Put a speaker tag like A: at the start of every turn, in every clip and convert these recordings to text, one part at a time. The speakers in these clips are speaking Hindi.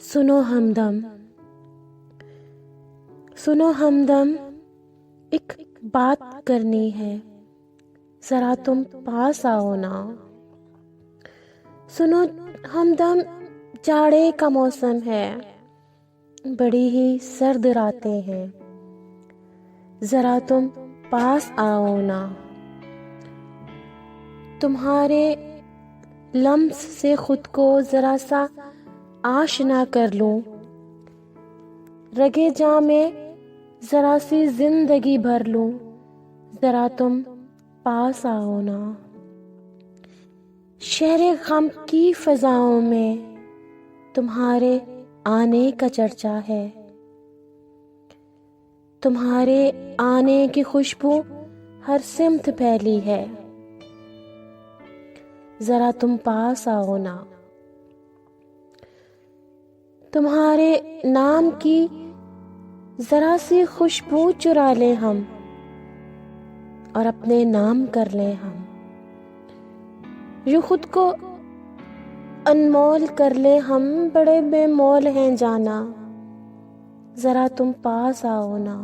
A: सुनो हमदम, सुनो हमदम, एक बात करनी है, जरा तुम पास आओ ना। सुनो हमदम, जाड़े का मौसम है, बड़ी ही सर्द रातें हैं, जरा तुम पास आओ ना। तुम्हारे लम्स से खुद को जरा सा आशना कर लूं, रगे जां में जरा सी जिंदगी भर लूं, जरा तुम पास आओ ना। शहरे गम की फजाओं में तुम्हारे आने का चर्चा है, तुम्हारे आने की खुशबू हर सिमत फैली है, जरा तुम पास आओ ना। तुम्हारे नाम की जरा सी खुशबू चुरा लें हम और अपने नाम कर लें हम, यूं खुद को अनमोल कर ले हम, बड़े बेमोल हैं जाना, जरा तुम पास आओ ना।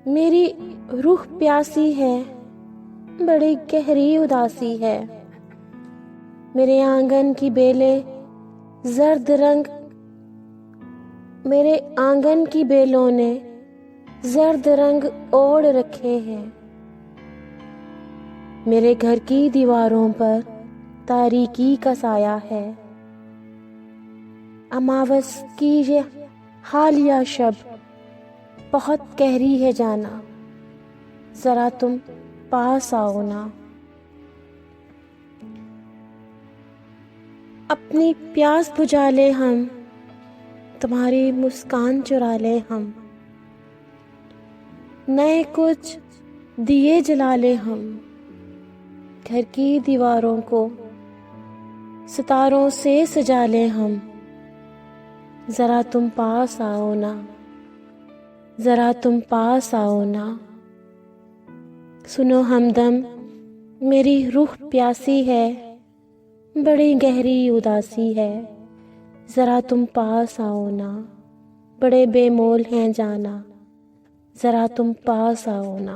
A: मेरी रूह प्यासी है, बड़ी गहरी उदासी है, मेरे आंगन की बेलें जर्द रंग, मेरे आंगन की बेलों ने जर्द रंग ओढ़ रखे हैं, मेरे घर की दीवारों पर तारीकी का साया है, अमावस की ये हालिया शब बहुत गहरी है जाना, जरा तुम पास आओ ना। अपनी प्यास बुझा ले हम, तुम्हारी मुस्कान चुरा ले हम, नए कुछ दिए जला ले हम, घर की दीवारों को सितारों से सजा ले हम, जरा तुम पास आओ ना, जरा तुम पास आओ ना। सुनो हमदम, मेरी रूह प्यासी है, बड़ी गहरी उदासी है, जरा तुम पास आओ ना, बड़े बेमोल हैं जाना, जरा तुम पास आओ ना।